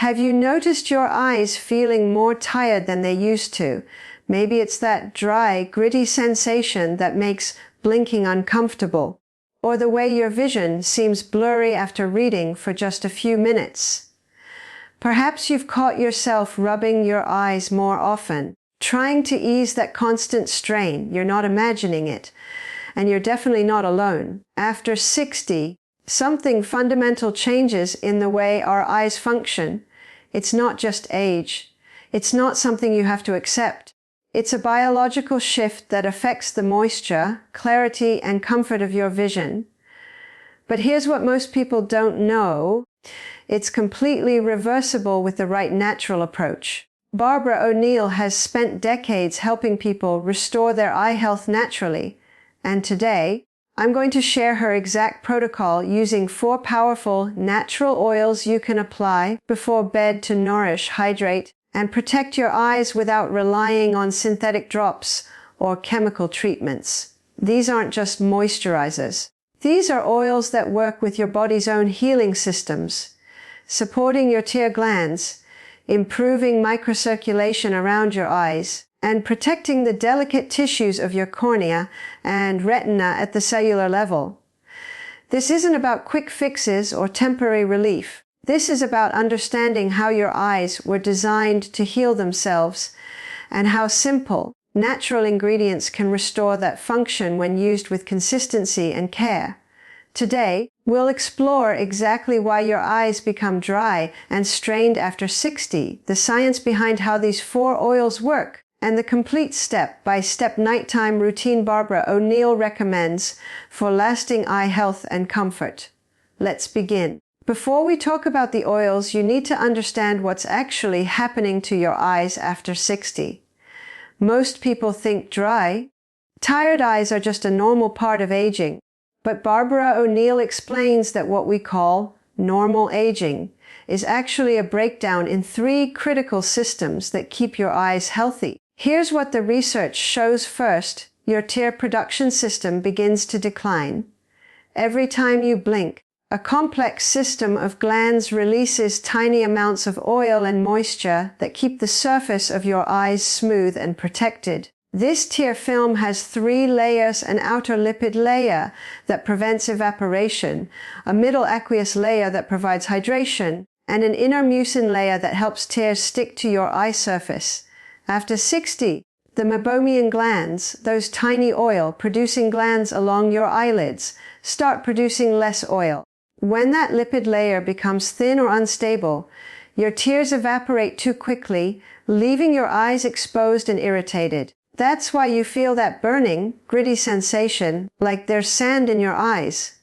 Have you noticed your eyes feeling more tired than they used to? Maybe it's that dry, gritty sensation that makes blinking uncomfortable, or the way your vision seems blurry after reading for just a few minutes. Perhaps you've caught yourself rubbing your eyes more often, trying to ease that constant strain. You're not imagining it, and you're definitely not alone. After 60, something fundamental changes in the way our eyes function. It's not just age. It's not something you have to accept. It's a biological shift that affects the moisture, clarity, and comfort of your vision. But here's what most people don't know. It's completely reversible with the right natural approach. Barbara O'Neill has spent decades helping people restore their eye health naturally, and today, I'm going to share her exact protocol using 4 powerful natural oils you can apply before bed to nourish, hydrate, and protect your eyes without relying on synthetic drops or chemical treatments. These aren't just moisturizers. These are oils that work with your body's own healing systems, supporting your tear glands, improving microcirculation around your eyes, and protecting the delicate tissues of your cornea and retina at the cellular level. This isn't about quick fixes or temporary relief. This is about understanding how your eyes were designed to heal themselves and how simple, natural ingredients can restore that function when used with consistency and care. Today, we'll explore exactly why your eyes become dry and strained after 60, the science behind how these 4 oils work, and the complete step-by-step nighttime routine Barbara O'Neill recommends for lasting eye health and comfort. Let's begin. Before we talk about the oils, you need to understand what's actually happening to your eyes after 60. Most people think dry, tired eyes are just a normal part of aging. But Barbara O'Neill explains that what we call normal aging is actually a breakdown in 3 critical systems that keep your eyes healthy. Here's what the research shows first. Your tear production system begins to decline. Every time you blink, a complex system of glands releases tiny amounts of oil and moisture that keep the surface of your eyes smooth and protected. This tear film has 3 layers: an outer lipid layer that prevents evaporation, a middle aqueous layer that provides hydration, and an inner mucin layer that helps tears stick to your eye surface. After 60, the meibomian glands, those tiny oil-producing glands along your eyelids, start producing less oil. When that lipid layer becomes thin or unstable, your tears evaporate too quickly, leaving your eyes exposed and irritated. That's why you feel that burning, gritty sensation, like there's sand in your eyes.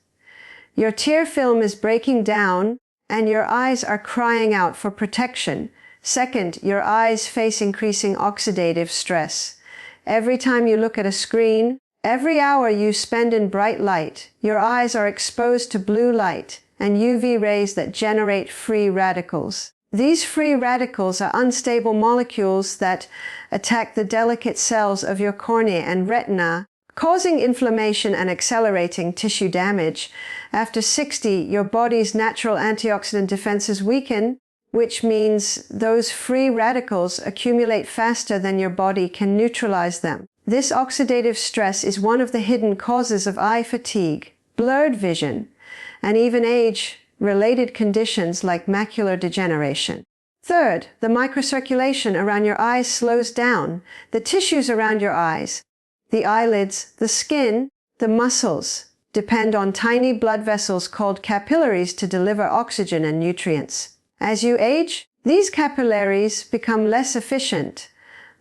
Your tear film is breaking down, and your eyes are crying out for protection. Second, your eyes face increasing oxidative stress. Every time you look at a screen, every hour you spend in bright light, your eyes are exposed to blue light and UV rays that generate free radicals. These free radicals are unstable molecules that attack the delicate cells of your cornea and retina, causing inflammation and accelerating tissue damage. After 60, your body's natural antioxidant defenses weaken, which means those free radicals accumulate faster than your body can neutralize them. This oxidative stress is one of the hidden causes of eye fatigue, blurred vision, and even age-related conditions like macular degeneration. Third, the microcirculation around your eyes slows down. The tissues around your eyes, the eyelids, the skin, the muscles, depend on tiny blood vessels called capillaries to deliver oxygen and nutrients. As you age, these capillaries become less efficient.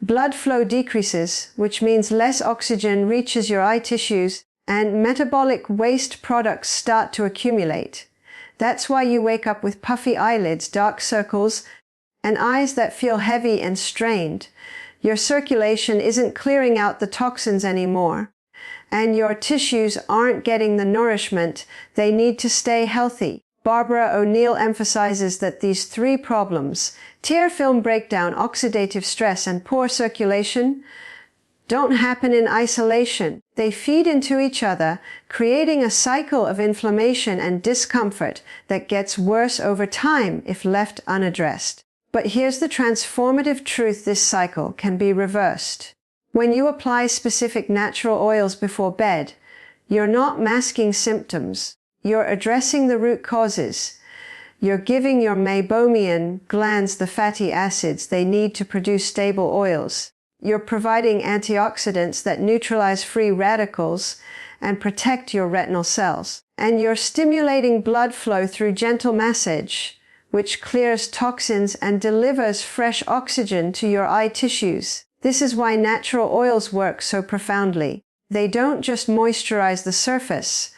Blood flow decreases, which means less oxygen reaches your eye tissues, and metabolic waste products start to accumulate. That's why you wake up with puffy eyelids, dark circles, and eyes that feel heavy and strained. Your circulation isn't clearing out the toxins anymore, and your tissues aren't getting the nourishment they need to stay healthy. Barbara O'Neill emphasizes that these 3 problems, tear film breakdown, oxidative stress, and poor circulation, don't happen in isolation. They feed into each other, creating a cycle of inflammation and discomfort that gets worse over time if left unaddressed. But here's the transformative truth: this cycle can be reversed. When you apply specific natural oils before bed, you're not masking symptoms. You're addressing the root causes. You're giving your meibomian glands the fatty acids they need to produce stable oils. You're providing antioxidants that neutralize free radicals and protect your retinal cells. And you're stimulating blood flow through gentle massage, which clears toxins and delivers fresh oxygen to your eye tissues. This is why natural oils work so profoundly. They don't just moisturize the surface.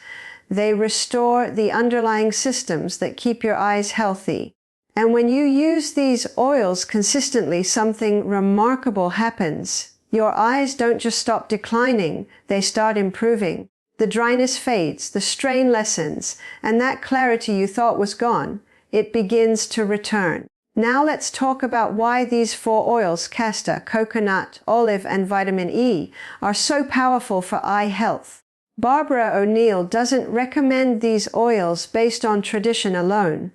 They restore the underlying systems that keep your eyes healthy. And when you use these oils consistently, something remarkable happens. Your eyes don't just stop declining, they start improving. The dryness fades, the strain lessens, and that clarity you thought was gone, it begins to return. Now let's talk about why these 4 oils, castor, coconut, olive, and vitamin E, are so powerful for eye health. Barbara O'Neill doesn't recommend these oils based on tradition alone.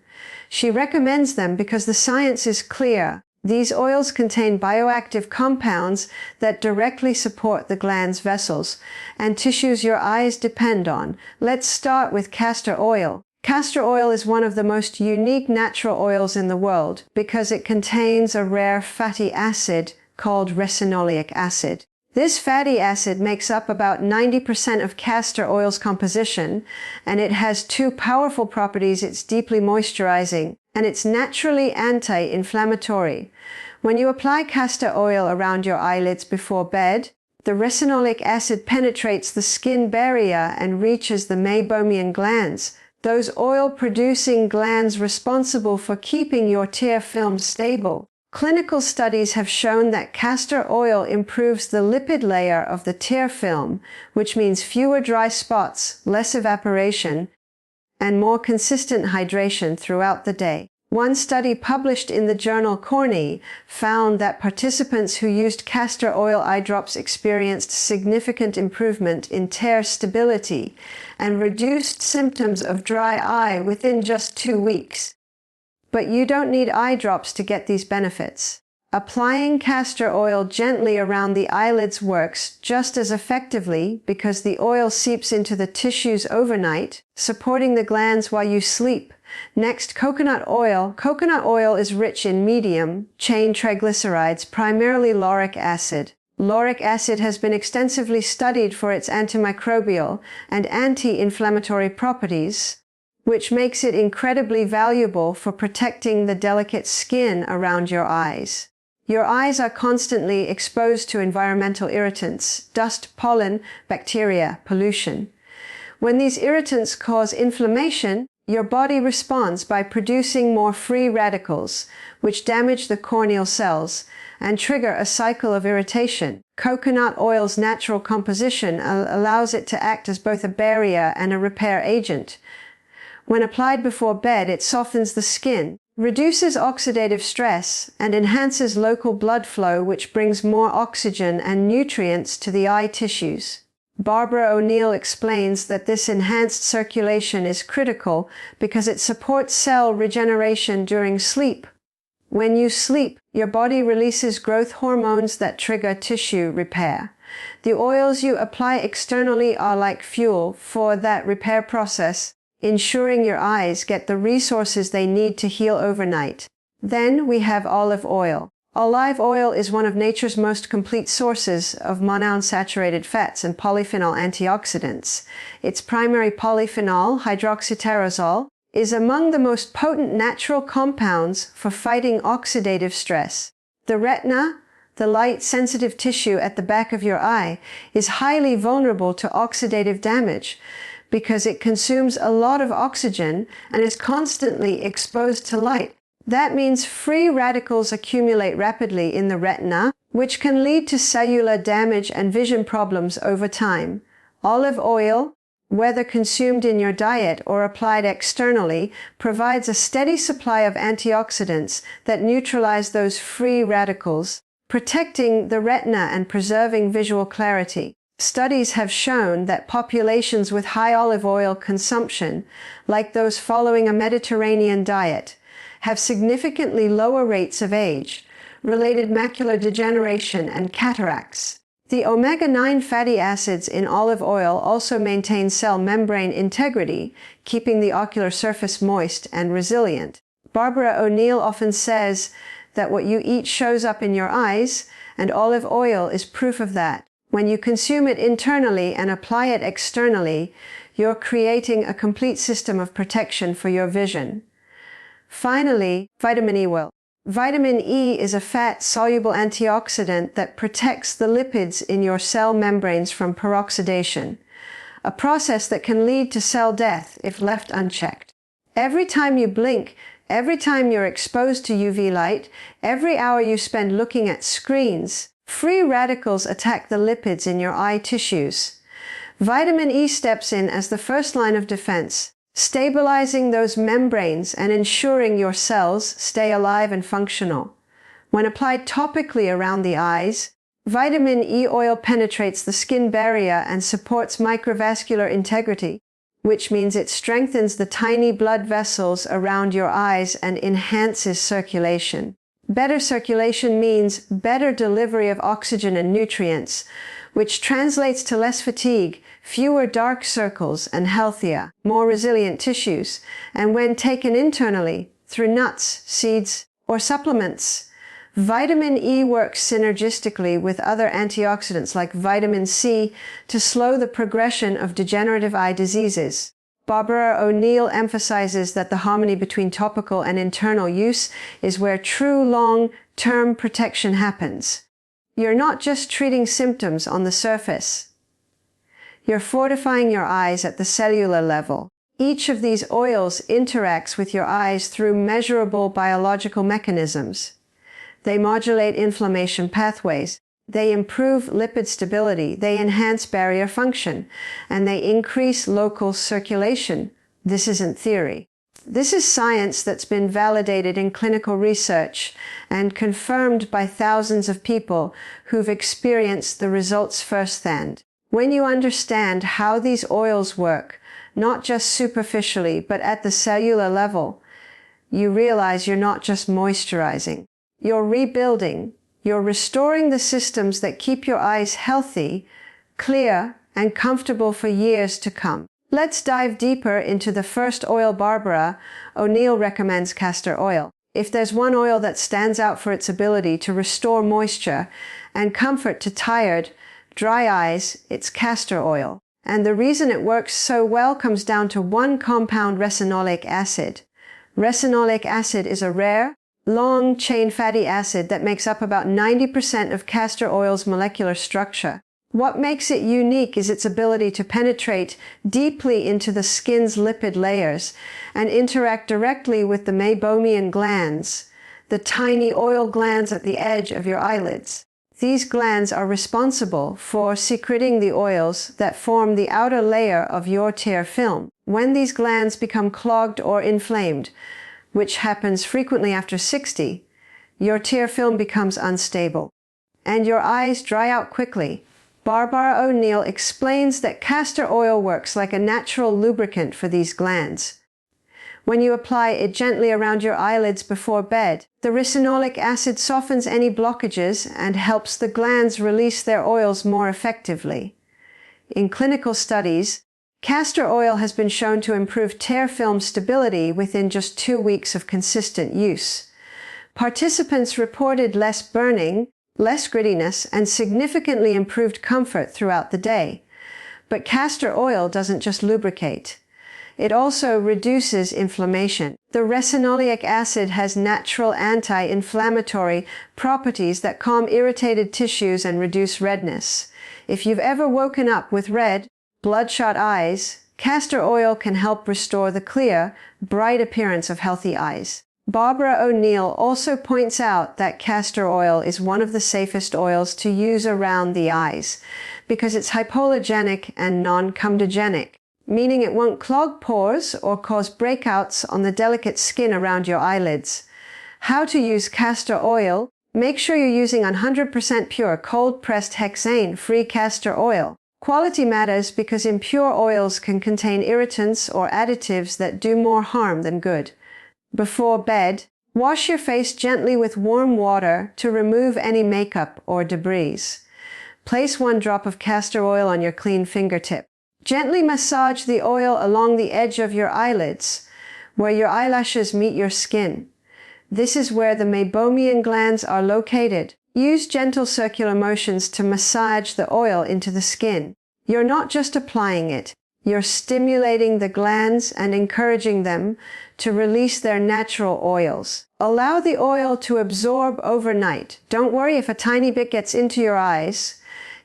She recommends them because the science is clear. These oils contain bioactive compounds that directly support the glands, vessels, and tissues your eyes depend on. Let's start with castor oil. Castor oil is one of the most unique natural oils in the world because it contains a rare fatty acid called ricinoleic acid. This fatty acid makes up about 90% of castor oil's composition, and it has 2 powerful properties. It's deeply moisturizing, and it's naturally anti-inflammatory. When you apply castor oil around your eyelids before bed, the ricinoleic acid penetrates the skin barrier and reaches the meibomian glands, those oil-producing glands responsible for keeping your tear film stable. Clinical studies have shown that castor oil improves the lipid layer of the tear film, which means fewer dry spots, less evaporation, and more consistent hydration throughout the day. One study published in the journal Cornea found that participants who used castor oil eye drops experienced significant improvement in tear stability and reduced symptoms of dry eye within just 2 weeks. But you don't need eye drops to get these benefits. Applying castor oil gently around the eyelids works just as effectively because the oil seeps into the tissues overnight, supporting the glands while you sleep. Next, coconut oil. Coconut oil is rich in medium-chain triglycerides, primarily lauric acid. Lauric acid has been extensively studied for its antimicrobial and anti-inflammatory properties, which makes it incredibly valuable for protecting the delicate skin around your eyes. Your eyes are constantly exposed to environmental irritants, dust, pollen, bacteria, pollution. When these irritants cause inflammation, your body responds by producing more free radicals, which damage the corneal cells and trigger a cycle of irritation. Coconut oil's natural composition allows it to act as both a barrier and a repair agent. When applied before bed, it softens the skin, reduces oxidative stress, and enhances local blood flow, which brings more oxygen and nutrients to the eye tissues. Barbara O'Neill explains that this enhanced circulation is critical because it supports cell regeneration during sleep. When you sleep, your body releases growth hormones that trigger tissue repair. The oils you apply externally are like fuel for that repair process, ensuring your eyes get the resources they need to heal overnight. Then we have olive oil. Olive oil is one of nature's most complete sources of monounsaturated fats and polyphenol antioxidants. Its primary polyphenol, hydroxytyrosol, is among the most potent natural compounds for fighting oxidative stress. The retina, the light-sensitive tissue at the back of your eye, is highly vulnerable to oxidative damage because it consumes a lot of oxygen and is constantly exposed to light. That means free radicals accumulate rapidly in the retina, which can lead to cellular damage and vision problems over time. Olive oil, whether consumed in your diet or applied externally, provides a steady supply of antioxidants that neutralize those free radicals. protecting the retina and preserving visual clarity. Studies have shown that populations with high olive oil consumption, like those following a Mediterranean diet, have significantly lower rates of age-related macular degeneration and cataracts. The omega-9 fatty acids in olive oil also maintain cell membrane integrity, keeping the ocular surface moist and resilient. Barbara O'Neill often says that what you eat shows up in your eyes, and olive oil is proof of that. When you consume it internally and apply it externally, you're creating a complete system of protection for your vision. Finally, vitamin E oil. Vitamin E is a fat-soluble antioxidant that protects the lipids in your cell membranes from peroxidation, a process that can lead to cell death if left unchecked. Every time you blink, every time you're exposed to UV light, every hour you spend looking at screens, free radicals attack the lipids in your eye tissues. Vitamin E steps in as the first line of defense, stabilizing those membranes and ensuring your cells stay alive and functional. When applied topically around the eyes, vitamin E oil penetrates the skin barrier and supports microvascular integrity, which means it strengthens the tiny blood vessels around your eyes and enhances circulation. Better circulation means better delivery of oxygen and nutrients, which translates to less fatigue, fewer dark circles, and healthier, more resilient tissues. And when taken internally, through nuts, seeds, or supplements, vitamin E works synergistically with other antioxidants like vitamin C to slow the progression of degenerative eye diseases. Barbara O'Neill emphasizes that the harmony between topical and internal use is where true long-term protection happens. You're not just treating symptoms on the surface. You're fortifying your eyes at the cellular level. Each of these oils interacts with your eyes through measurable biological mechanisms. They modulate inflammation pathways. They improve lipid stability, they enhance barrier function, and they increase local circulation. This isn't theory. This is science that's been validated in clinical research and confirmed by thousands of people who've experienced the results firsthand. When you understand how these oils work, not just superficially, but at the cellular level, you realize you're not just moisturizing. You're rebuilding. You're restoring the systems that keep your eyes healthy, clear, and comfortable for years to come. Let's dive deeper into the first oil. Barbara O'Neill recommends castor oil. If there's one oil that stands out for its ability to restore moisture and comfort to tired, dry eyes, it's castor oil. And the reason it works so well comes down to one compound, ricinoleic acid. Ricinoleic acid is a rare, long-chain fatty acid that makes up about 90% of castor oil's molecular structure. What makes it unique is its ability to penetrate deeply into the skin's lipid layers and interact directly with the meibomian glands, the tiny oil glands at the edge of your eyelids. These glands are responsible for secreting the oils that form the outer layer of your tear film. When these glands become clogged or inflamed, which happens frequently after 60, your tear film becomes unstable, and your eyes dry out quickly. Barbara O'Neill explains that castor oil works like a natural lubricant for these glands. When you apply it gently around your eyelids before bed, the ricinoleic acid softens any blockages and helps the glands release their oils more effectively. In clinical studies, castor oil has been shown to improve tear film stability within just 2 weeks of consistent use. Participants reported less burning, less grittiness, and significantly improved comfort throughout the day. But castor oil doesn't just lubricate. It also reduces inflammation. The ricinoleic acid has natural anti-inflammatory properties that calm irritated tissues and reduce redness. If you've ever woken up with red, bloodshot eyes, castor oil can help restore the clear, bright appearance of healthy eyes. Barbara O'Neill also points out that castor oil is one of the safest oils to use around the eyes because it's hypoallergenic and non-comedogenic, meaning it won't clog pores or cause breakouts on the delicate skin around your eyelids. How to use castor oil? Make sure you're using 100% pure cold-pressed hexane-free castor oil. Quality matters because impure oils can contain irritants or additives that do more harm than good. Before bed, wash your face gently with warm water to remove any makeup or debris. Place 1 drop of castor oil on your clean fingertip. Gently massage the oil along the edge of your eyelids, where your eyelashes meet your skin. This is where the meibomian glands are located. Use gentle circular motions to massage the oil into the skin. You're not just applying it, you're stimulating the glands and encouraging them to release their natural oils. Allow the oil to absorb overnight. Don't worry if a tiny bit gets into your eyes.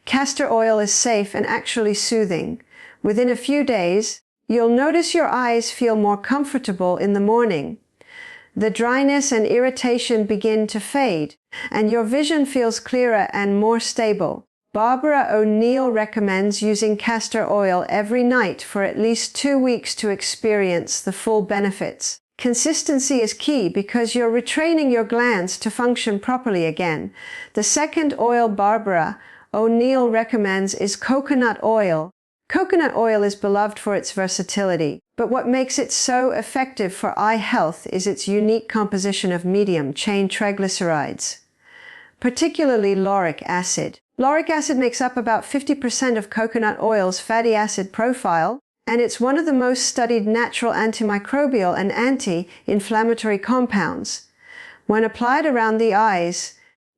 Castor oil is safe and actually soothing. Within a few days, you'll notice your eyes feel more comfortable in the morning. The dryness and irritation begin to fade, and your vision feels clearer and more stable. Barbara O'Neill recommends using castor oil every night for at least 2 weeks to experience the full benefits. Consistency is key because you're retraining your glands to function properly again. The second oil Barbara O'Neill recommends is coconut oil. Coconut oil is beloved for its versatility, but what makes it so effective for eye health is its unique composition of medium-chain triglycerides, particularly lauric acid. Lauric acid makes up about 50% of coconut oil's fatty acid profile, and it's one of the most studied natural antimicrobial and anti-inflammatory compounds. When applied around the eyes,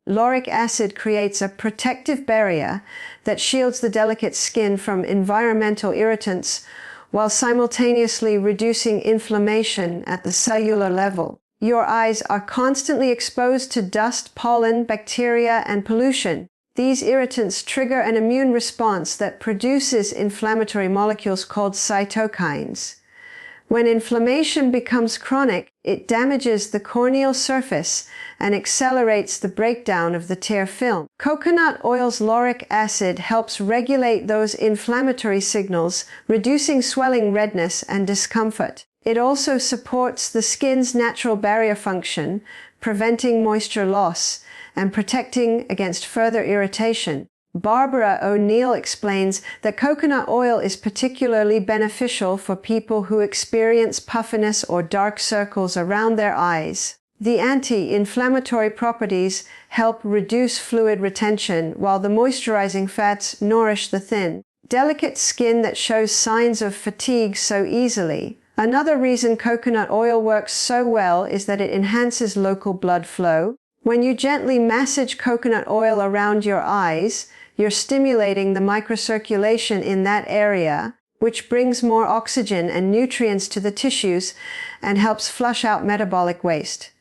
lauric acid creates a protective barrier that shields the delicate skin from environmental irritants while simultaneously reducing inflammation at the cellular level. Your eyes are constantly exposed to dust, pollen, bacteria, and pollution. These irritants trigger an immune response that produces inflammatory molecules called cytokines. When inflammation becomes chronic, it damages the corneal surface and accelerates the breakdown of the tear film. Coconut oil's lauric acid helps regulate those inflammatory signals, reducing swelling, redness, and discomfort. It also supports the skin's natural barrier function, preventing moisture loss and protecting against further irritation. Barbara O'Neill explains that coconut oil is particularly beneficial for people who experience puffiness or dark circles around their eyes. The anti-inflammatory properties help reduce fluid retention, while the moisturizing fats nourish the thin, delicate skin that shows signs of fatigue so easily. Another reason coconut oil works so well is that it enhances local blood flow. When you gently massage coconut oil around your eyes, you're stimulating the microcirculation in that area, which brings more oxygen and nutrients to the tissues and helps flush out metabolic waste.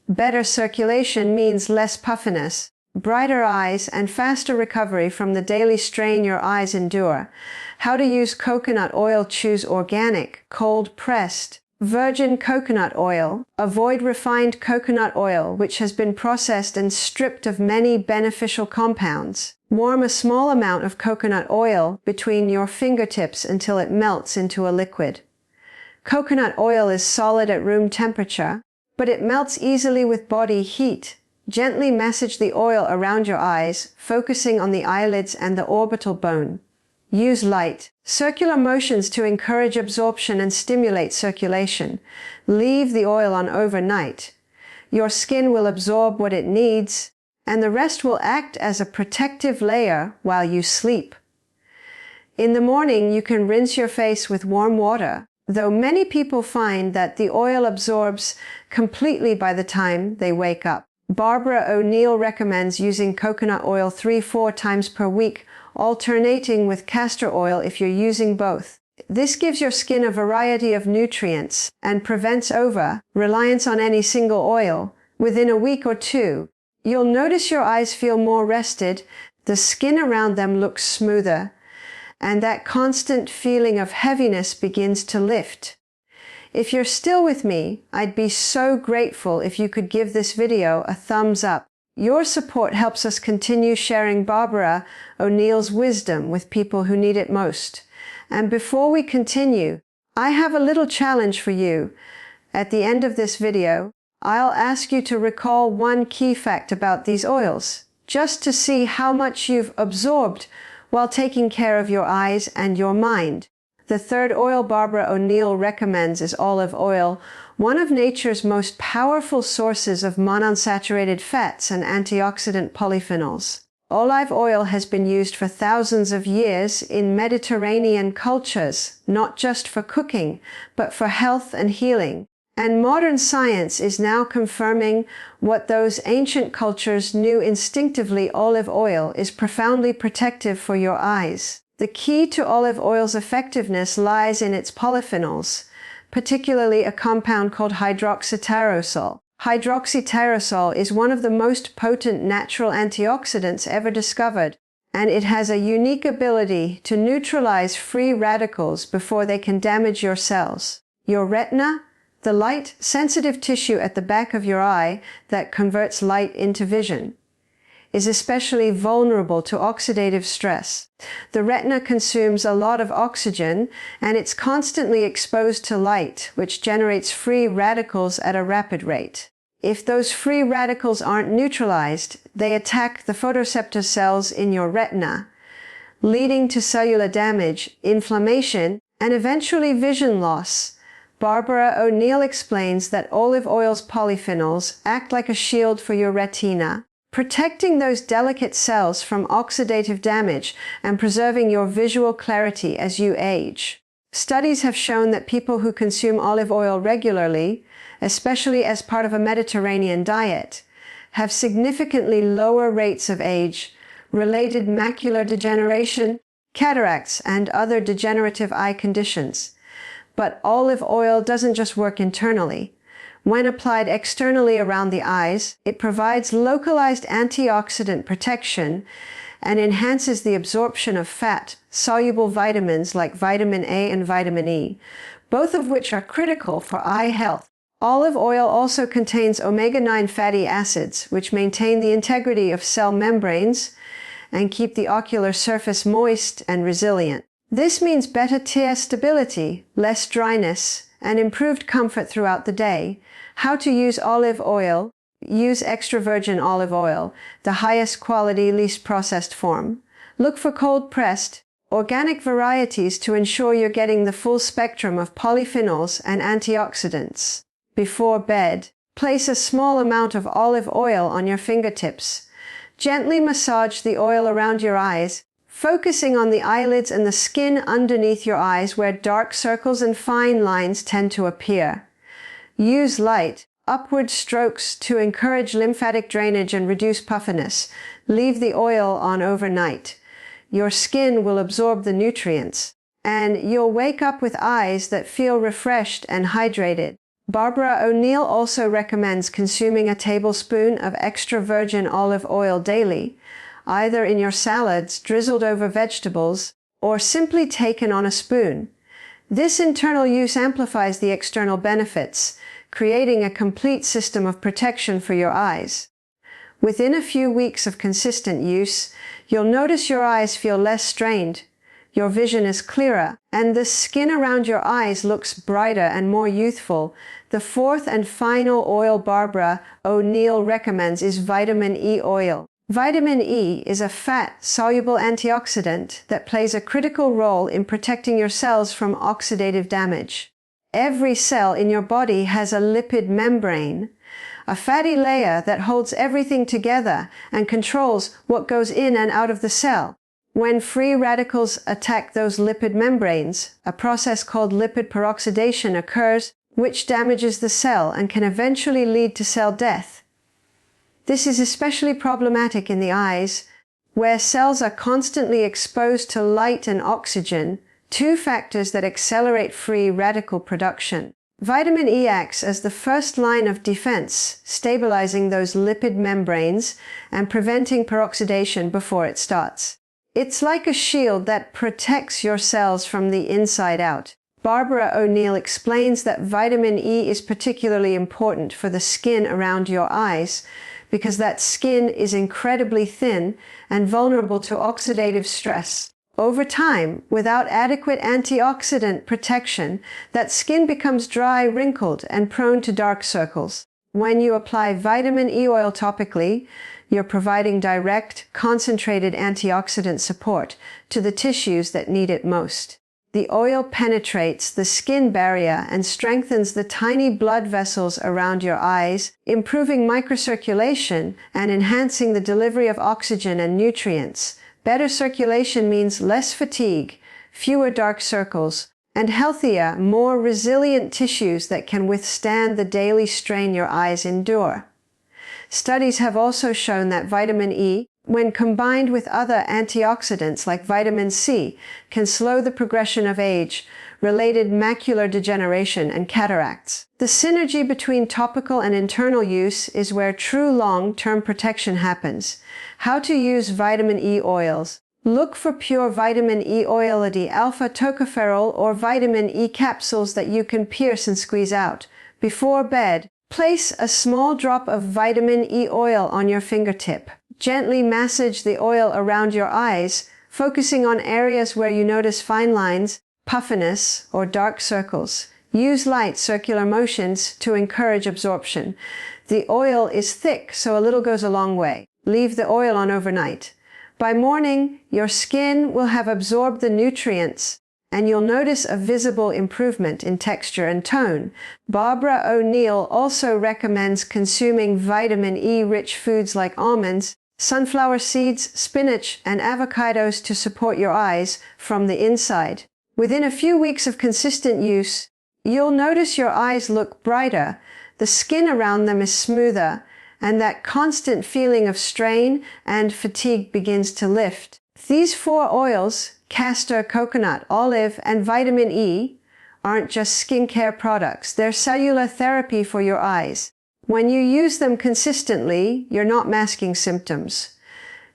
Better circulation means less puffiness, brighter eyes, and faster recovery from the daily strain your eyes endure. How to use coconut oil: choose organic, cold-pressed, virgin coconut oil. Avoid refined coconut oil, which has been processed and stripped of many beneficial compounds. Warm a small amount of coconut oil between your fingertips until it melts into a liquid. Coconut oil is solid at room temperature, but it melts easily with body heat. Gently massage the oil around your eyes, focusing on the eyelids and the orbital bone. Use light, circular motions to encourage absorption and stimulate circulation. Leave the oil on overnight. Your skin will absorb what it needs, and the rest will act as a protective layer while you sleep. In the morning, you can rinse your face with warm water, though many people find that the oil absorbs completely by the time they wake up. Barbara O'Neill recommends using coconut oil 3-4 times per week, alternating with castor oil if you're using both. This gives your skin a variety of nutrients and prevents over-reliance on any single oil. Within a week or two, you'll notice your eyes feel more rested, the skin around them looks smoother, and that constant feeling of heaviness begins to lift. If you're still with me, I'd be so grateful if you could give this video a thumbs up. Your support helps us continue sharing Barbara O'Neill's wisdom with people who need it most. And before we continue, I have a little challenge for you. At the end of this video, I'll ask you to recall one key fact about these oils, just to see how much you've absorbed while taking care of your eyes and your mind. The third oil Barbara O'Neill recommends is olive oil, one of nature's most powerful sources of monounsaturated fats and antioxidant polyphenols. Olive oil has been used for thousands of years in Mediterranean cultures, not just for cooking, but for health and healing. And modern science is now confirming what those ancient cultures knew instinctively: olive oil is profoundly protective for your eyes. The key to olive oil's effectiveness lies in its polyphenols, particularly a compound called hydroxytyrosol. Hydroxytyrosol is one of the most potent natural antioxidants ever discovered, and it has a unique ability to neutralize free radicals before they can damage your cells. Your retina, the light-sensitive tissue at the back of your eye that converts light into vision, is especially vulnerable to oxidative stress. The retina consumes a lot of oxygen, and it's constantly exposed to light, which generates free radicals at a rapid rate. If those free radicals aren't neutralized, they attack the photoreceptor cells in your retina, leading to cellular damage, inflammation, and eventually vision loss. Barbara O'Neill explains that olive oil's polyphenols act like a shield for your retina, protecting those delicate cells from oxidative damage and preserving your visual clarity as you age. Studies have shown that people who consume olive oil regularly, especially as part of a Mediterranean diet, have significantly lower rates of age-related macular degeneration, cataracts, and other degenerative eye conditions. But olive oil doesn't just work internally. When applied externally around the eyes, it provides localized antioxidant protection and enhances the absorption of fat-soluble vitamins like vitamin A and vitamin E, both of which are critical for eye health. Olive oil also contains omega-9 fatty acids, which maintain the integrity of cell membranes and keep the ocular surface moist and resilient. This means better tear stability, less dryness, and improved comfort throughout the day. How to use olive oil? Use extra virgin olive oil, the highest quality, least processed form. Look for cold-pressed, organic varieties to ensure you're getting the full spectrum of polyphenols and antioxidants. Before bed, place a small amount of olive oil on your fingertips. Gently massage the oil around your eyes, focusing on the eyelids and the skin underneath your eyes where dark circles and fine lines tend to appear. Use light, upward strokes to encourage lymphatic drainage and reduce puffiness. Leave the oil on overnight. Your skin will absorb the nutrients, and you'll wake up with eyes that feel refreshed and hydrated. Barbara O'Neill also recommends consuming a tablespoon of extra virgin olive oil daily, either in your salads drizzled over vegetables or simply taken on a spoon. This internal use amplifies the external benefits, creating a complete system of protection for your eyes. Within a few weeks of consistent use, you'll notice your eyes feel less strained, your vision is clearer, and the skin around your eyes looks brighter and more youthful. The fourth and final oil Barbara O'Neill recommends is vitamin E oil. Vitamin E is a fat-soluble antioxidant that plays a critical role in protecting your cells from oxidative damage. Every cell in your body has a lipid membrane, a fatty layer that holds everything together and controls what goes in and out of the cell. When free radicals attack those lipid membranes, a process called lipid peroxidation occurs, which damages the cell and can eventually lead to cell death. This is especially problematic in the eyes, where cells are constantly exposed to light and oxygen, two factors that accelerate free radical production. Vitamin E acts as the first line of defense, stabilizing those lipid membranes and preventing peroxidation before it starts. It's like a shield that protects your cells from the inside out. Barbara O'Neill explains that vitamin E is particularly important for the skin around your eyes, because that skin is incredibly thin and vulnerable to oxidative stress. Over time, without adequate antioxidant protection, that skin becomes dry, wrinkled, and prone to dark circles. When you apply vitamin E oil topically, you're providing direct, concentrated antioxidant support to the tissues that need it most. The oil penetrates the skin barrier and strengthens the tiny blood vessels around your eyes, improving microcirculation and enhancing the delivery of oxygen and nutrients. Better circulation means less fatigue, fewer dark circles, and healthier, more resilient tissues that can withstand the daily strain your eyes endure. Studies have also shown that vitamin E, when combined with other antioxidants like vitamin C, can slow the progression of age-related macular degeneration and cataracts. The synergy between topical and internal use is where true long-term protection happens. How to use vitamin E oils. Look for pure vitamin E oil, alpha tocopherol, or vitamin E capsules that you can pierce and squeeze out. Before bed, place a small drop of vitamin E oil on your fingertip. Gently massage the oil around your eyes, focusing on areas where you notice fine lines, puffiness, or dark circles. Use light circular motions to encourage absorption. The oil is thick, so a little goes a long way. Leave the oil on overnight. By morning, your skin will have absorbed the nutrients, and you'll notice a visible improvement in texture and tone. Barbara O'Neill also recommends consuming vitamin E-rich foods like almonds, sunflower seeds, spinach, and avocados to support your eyes from the inside. Within a few weeks of consistent use, you'll notice your eyes look brighter, the skin around them is smoother, and that constant feeling of strain and fatigue begins to lift. These 4 oils, castor, coconut, olive, and vitamin E, aren't just skincare products. They're cellular therapy for your eyes. When you use them consistently, you're not masking symptoms.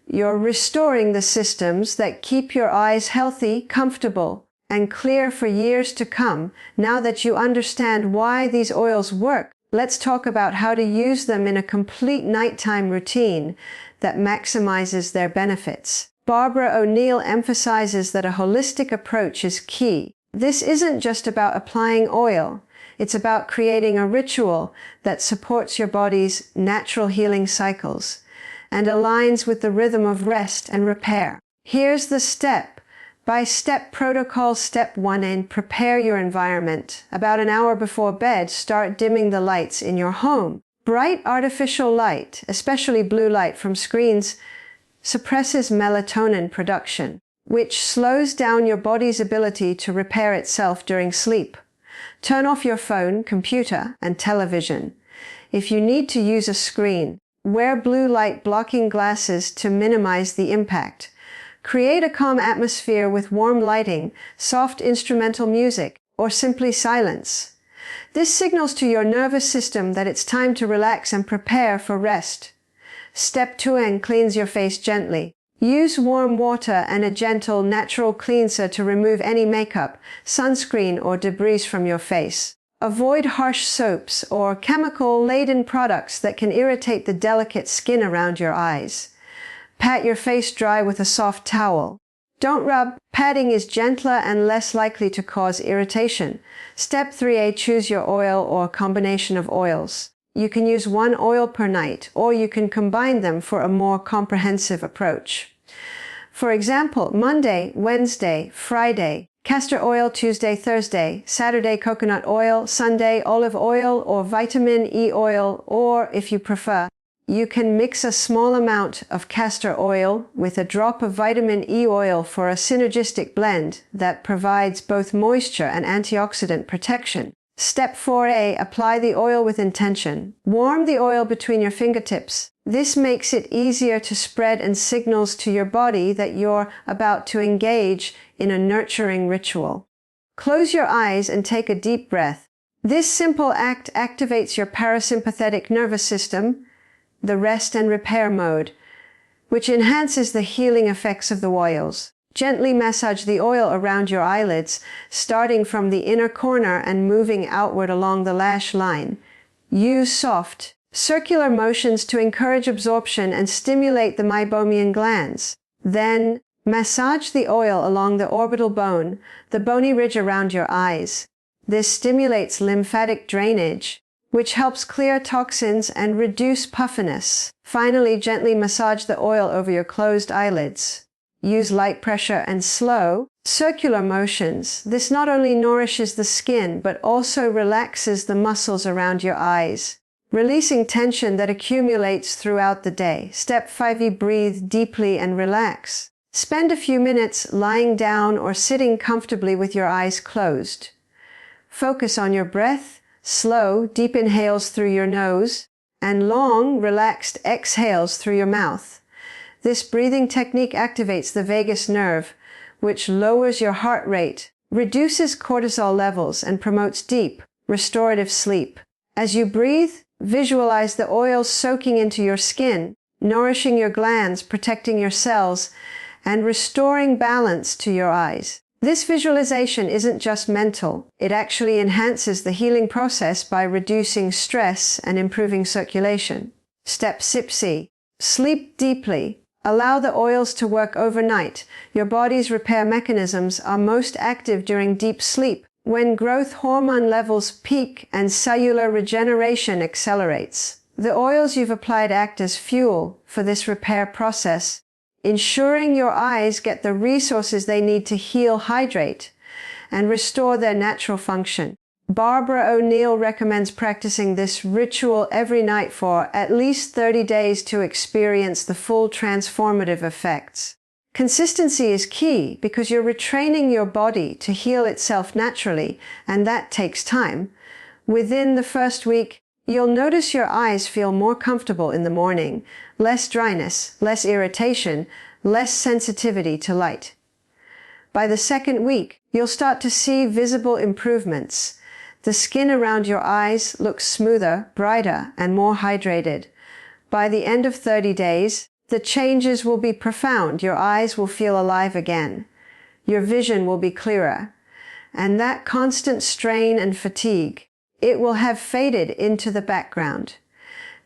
You're restoring the systems that keep your eyes healthy, comfortable, and clear for years to come. Now that you understand why these oils work, let's talk about how to use them in a complete nighttime routine that maximizes their benefits. Barbara O'Neill emphasizes that a holistic approach is key. This isn't just about applying oil. It's about creating a ritual that supports your body's natural healing cycles and aligns with the rhythm of rest and repair. Here's the step-by-step protocol. Step 1. Prepare your environment. About an hour before bed, start dimming the lights in your home. Bright artificial light, especially blue light from screens, suppresses melatonin production, which slows down your body's ability to repair itself during sleep. Turn off your phone, computer, and television. If you need to use a screen, wear blue light blocking glasses to minimize the impact. Create a calm atmosphere with warm lighting, soft instrumental music, or simply silence. This signals to your nervous system that it's time to relax and prepare for rest. Step 2. Cleanse your face gently. Use warm water and a gentle, natural cleanser to remove any makeup, sunscreen, or debris from your face. Avoid harsh soaps or chemical-laden products that can irritate the delicate skin around your eyes. Pat your face dry with a soft towel. Don't rub. Patting is gentler and less likely to cause irritation. Step 3. Choose your oil or combination of oils. You can use 1 oil per night, or you can combine them for a more comprehensive approach. For example, Monday, Wednesday, Friday, castor oil, Tuesday, Thursday, Saturday, coconut oil, Sunday, olive oil or vitamin E oil, or if you prefer, you can mix a small amount of castor oil with a drop of vitamin E oil for a synergistic blend that provides both moisture and antioxidant protection. Step 4. Apply the oil with intention. Warm the oil between your fingertips. This makes it easier to spread and signals to your body that you're about to engage in a nurturing ritual. Close your eyes and take a deep breath. This simple act activates your parasympathetic nervous system, the rest and repair mode, which enhances the healing effects of the oils. Gently massage the oil around your eyelids, starting from the inner corner and moving outward along the lash line. Use soft, circular motions to encourage absorption and stimulate the meibomian glands. Then, massage the oil along the orbital bone, the bony ridge around your eyes. This stimulates lymphatic drainage, which helps clear toxins and reduce puffiness. Finally, gently massage the oil over your closed eyelids. Use light pressure and slow, circular motions. This not only nourishes the skin, but also relaxes the muscles around your eyes, releasing tension that accumulates throughout the day. Step 5. Breathe deeply and relax. Spend a few minutes lying down or sitting comfortably with your eyes closed. Focus on your breath. Slow, deep inhales through your nose and long, relaxed exhales through your mouth. This breathing technique activates the vagus nerve, which lowers your heart rate, reduces cortisol levels, and promotes deep, restorative sleep. As you breathe, visualize the oils soaking into your skin, nourishing your glands, protecting your cells, and restoring balance to your eyes. This visualization isn't just mental. It actually enhances the healing process by reducing stress and improving circulation. Step 6. Sleep deeply. Allow the oils to work overnight. Your body's repair mechanisms are most active during deep sleep, when growth hormone levels peak and cellular regeneration accelerates. The oils you've applied act as fuel for this repair process, ensuring your eyes get the resources they need to heal, hydrate, and restore their natural function. Barbara O'Neill recommends practicing this ritual every night for at least 30 days to experience the full transformative effects. Consistency is key because you're retraining your body to heal itself naturally, and that takes time. Within the first week, you'll notice your eyes feel more comfortable in the morning, less dryness, less irritation, less sensitivity to light. By the second week, you'll start to see visible improvements. The skin around your eyes looks smoother, brighter, and more hydrated. By the end of 30 days, the changes will be profound. Your eyes will feel alive again. Your vision will be clearer. And that constant strain and fatigue, it will have faded into the background.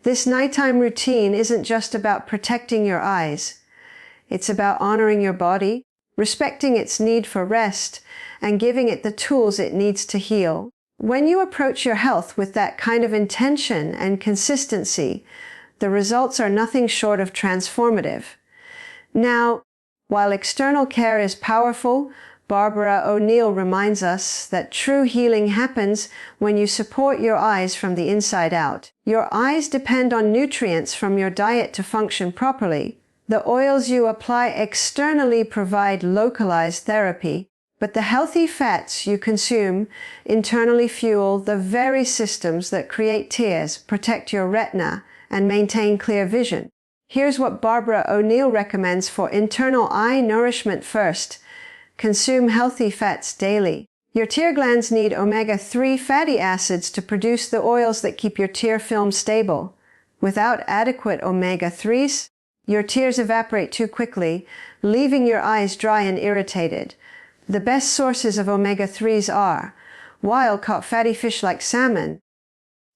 This nighttime routine isn't just about protecting your eyes. It's about honoring your body, respecting its need for rest, and giving it the tools it needs to heal. When you approach your health with that kind of intention and consistency, the results are nothing short of transformative. Now, while external care is powerful, Barbara O'Neill reminds us that true healing happens when you support your eyes from the inside out. Your eyes depend on nutrients from your diet to function properly. The oils you apply externally provide localized therapy, but the healthy fats you consume internally fuel the very systems that create tears, protect your retina, and maintain clear vision. Here's what Barbara O'Neill recommends for internal eye nourishment. First, consume healthy fats daily. Your tear glands need omega-3 fatty acids to produce the oils that keep your tear film stable. Without adequate omega-3s, your tears evaporate too quickly, leaving your eyes dry and irritated. The best sources of omega-3s are wild-caught fatty fish like salmon,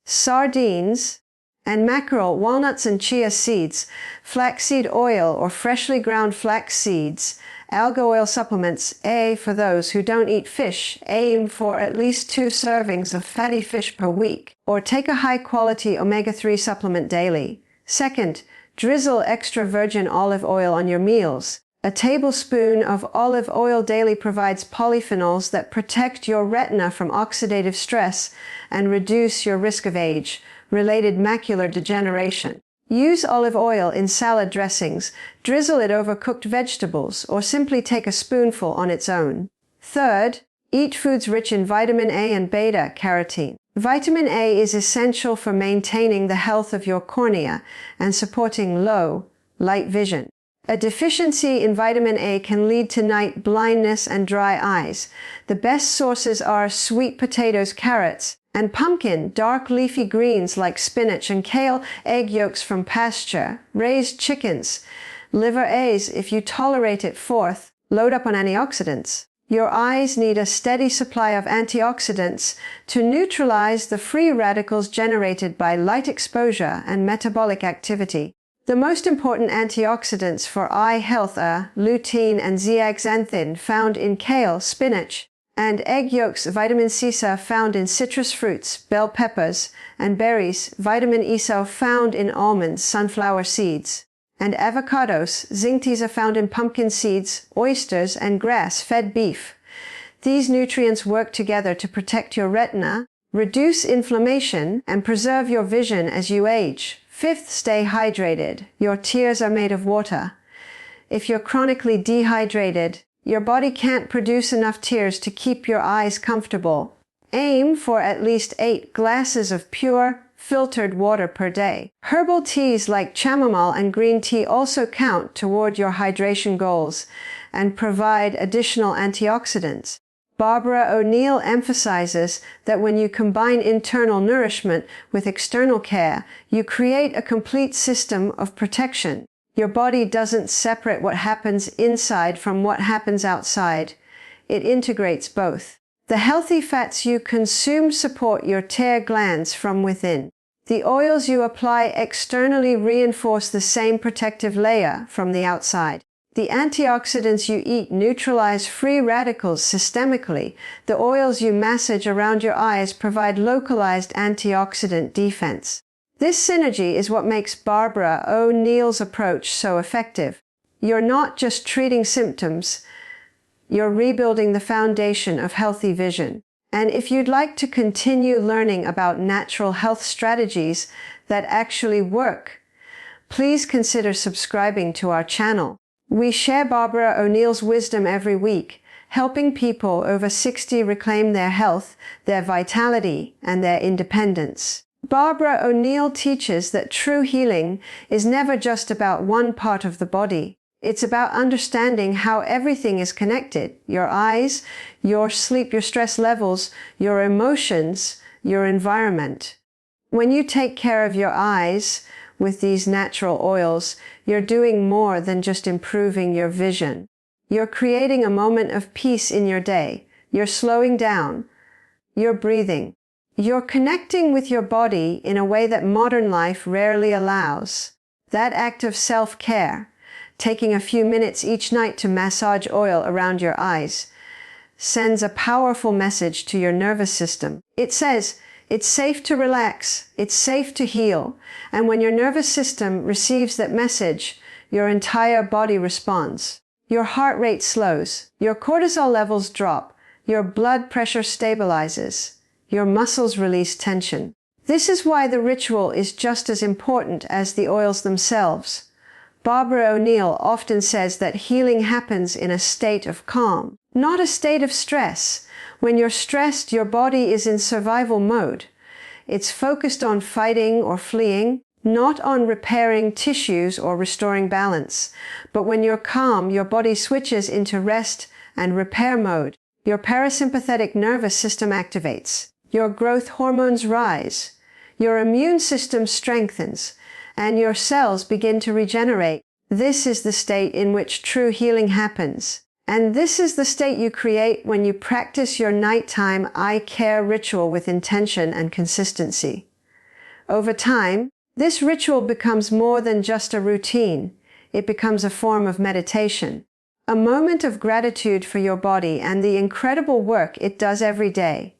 sardines, and mackerel, walnuts and chia seeds, flaxseed oil or freshly ground flax seeds, alga oil supplements. For those who don't eat fish, aim for at least 2 servings of fatty fish per week, or take a high-quality omega-3 supplement daily. Second, drizzle extra virgin olive oil on your meals. A tablespoon of olive oil daily provides polyphenols that protect your retina from oxidative stress and reduce your risk of age-related macular degeneration. Use olive oil in salad dressings, drizzle it over cooked vegetables, or simply take a spoonful on its own. Third, eat foods rich in vitamin A and beta-carotene. Vitamin A is essential for maintaining the health of your cornea and supporting low light vision. A deficiency in vitamin A can lead to night blindness and dry eyes. The best sources are sweet potatoes, carrots, and pumpkin, dark leafy greens like spinach and kale, egg yolks from pasture, raised chickens, liver A's if you tolerate it. Fourth, load up on antioxidants. Your eyes need a steady supply of antioxidants to neutralize the free radicals generated by light exposure and metabolic activity. The most important antioxidants for eye health are lutein and zeaxanthin, found in kale, spinach, And egg yolks, vitamin C cell found in citrus fruits, bell peppers, and berries, vitamin E cell found in almonds, sunflower seeds. And avocados, zinc are found in pumpkin seeds, oysters, and grass-fed beef. These nutrients work together to protect your retina, reduce inflammation, and preserve your vision as you age. Fifth, stay hydrated. Your tears are made of water. If you're chronically dehydrated, your body can't produce enough tears to keep your eyes comfortable. Aim for at least 8 glasses of pure, filtered water per day. Herbal teas like chamomile and green tea also count toward your hydration goals and provide additional antioxidants. Barbara O'Neill emphasizes that when you combine internal nourishment with external care, you create a complete system of protection. Your body doesn't separate what happens inside from what happens outside. It integrates both. The healthy fats you consume support your tear glands from within. The oils you apply externally reinforce the same protective layer from the outside. The antioxidants you eat neutralize free radicals systemically. The oils you massage around your eyes provide localized antioxidant defense. This synergy is what makes Barbara O'Neill's approach so effective. You're not just treating symptoms, you're rebuilding the foundation of healthy vision. And if you'd like to continue learning about natural health strategies that actually work, please consider subscribing to our channel. We share Barbara O'Neill's wisdom every week, helping people over 60 reclaim their health, their vitality, and their independence. Barbara O'Neill teaches that true healing is never just about one part of the body. It's about understanding how everything is connected. Your eyes, your sleep, your stress levels, your emotions, your environment. When you take care of your eyes with these natural oils, you're doing more than just improving your vision. You're creating a moment of peace in your day. You're slowing down. You're breathing. You're connecting with your body in a way that modern life rarely allows. That act of self-care, taking a few minutes each night to massage oil around your eyes, sends a powerful message to your nervous system. It says, it's safe to relax, it's safe to heal, and when your nervous system receives that message, your entire body responds. Your heart rate slows, your cortisol levels drop, your blood pressure stabilizes, your muscles release tension. This is why the ritual is just as important as the oils themselves. Barbara O'Neill often says that healing happens in a state of calm, not a state of stress. When you're stressed, your body is in survival mode. It's focused on fighting or fleeing, not on repairing tissues or restoring balance. But when you're calm, your body switches into rest and repair mode. Your parasympathetic nervous system activates. Your growth hormones rise. Your immune system strengthens, and your cells begin to regenerate. This is the state in which true healing happens. And this is the state you create when you practice your nighttime eye care ritual with intention and consistency. Over time, this ritual becomes more than just a routine. It becomes a form of meditation, a moment of gratitude for your body and the incredible work it does every day.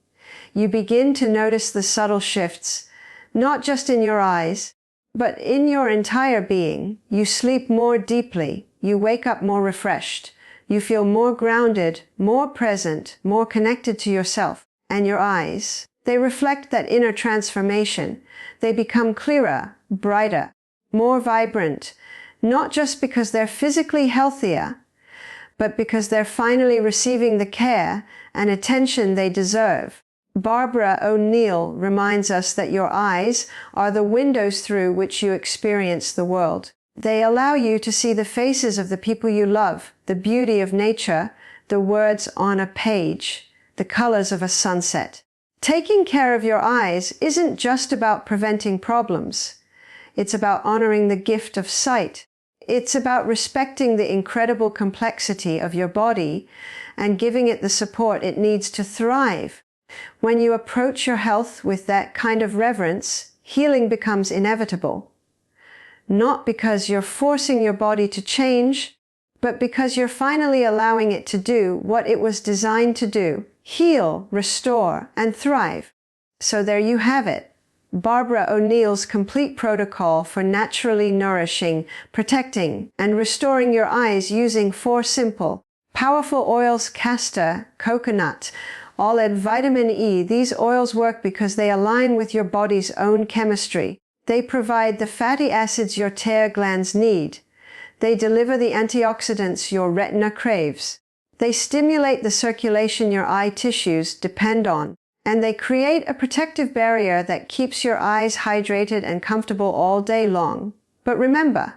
You begin to notice the subtle shifts, not just in your eyes, but in your entire being. You sleep more deeply. You wake up more refreshed. You feel more grounded, more present, more connected to yourself. And your eyes, they reflect that inner transformation. They become clearer, brighter, more vibrant, not just because they're physically healthier, but because they're finally receiving the care and attention they deserve. Barbara O'Neill reminds us that your eyes are the windows through which you experience the world. They allow you to see the faces of the people you love, the beauty of nature, the words on a page, the colors of a sunset. Taking care of your eyes isn't just about preventing problems. It's about honoring the gift of sight. It's about respecting the incredible complexity of your body and giving it the support it needs to thrive. When you approach your health with that kind of reverence, healing becomes inevitable. Not because you're forcing your body to change, but because you're finally allowing it to do what it was designed to do. heal, restore, and thrive. So there you have it. Barbara O'Neill's complete protocol for naturally nourishing, protecting, and restoring your eyes using 4 simple, powerful oils: castor, coconut, all add vitamin E. These oils work because they align with your body's own chemistry. They provide the fatty acids your tear glands need. They deliver the antioxidants your retina craves. They stimulate the circulation your eye tissues depend on. And they create a protective barrier that keeps your eyes hydrated and comfortable all day long. But remember,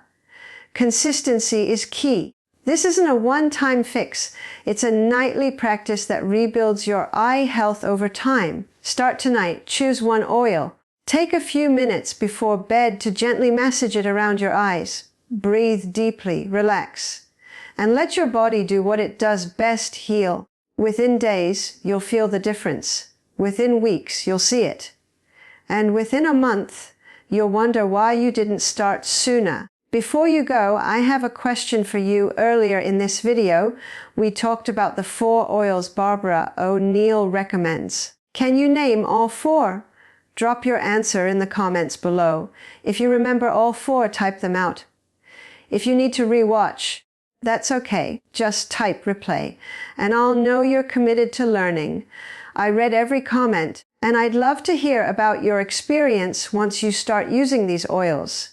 consistency is key. This isn't a one-time fix. It's a nightly practice that rebuilds your eye health over time. Start tonight. Choose one oil. Take a few minutes before bed to gently massage it around your eyes. Breathe deeply, relax, and let your body do what it does best: heal. Within days, you'll feel the difference. Within weeks, you'll see it. And within a month, you'll wonder why you didn't start sooner. Before you go, I have a question for you. Earlier in this video, we talked about the 4 oils Barbara O'Neill recommends. Can you name all 4? Drop your answer in the comments below. If you remember all 4, type them out. If you need to re-watch, that's okay. Just type replay, and I'll know you're committed to learning. I read every comment, and I'd love to hear about your experience once you start using these oils.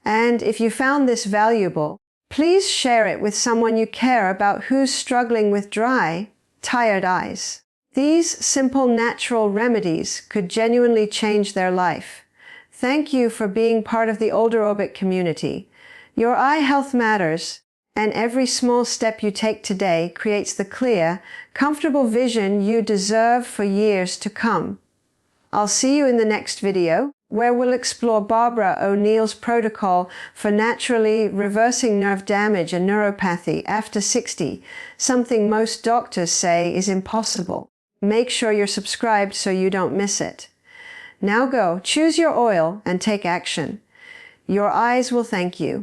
And if you found this valuable, please share it with someone you care about who's struggling with dry, tired eyes. These simple natural remedies could genuinely change their life. Thank you for being part of the Older Orbit community. Your eye health matters, and every small step you take today creates the clear, comfortable vision you deserve for years to come. I'll see you in the next video, where we'll explore Barbara O'Neill's protocol for naturally reversing nerve damage and neuropathy after 60, something most doctors say is impossible. Make sure you're subscribed so you don't miss it. Now go, choose your oil, and take action. Your eyes will thank you.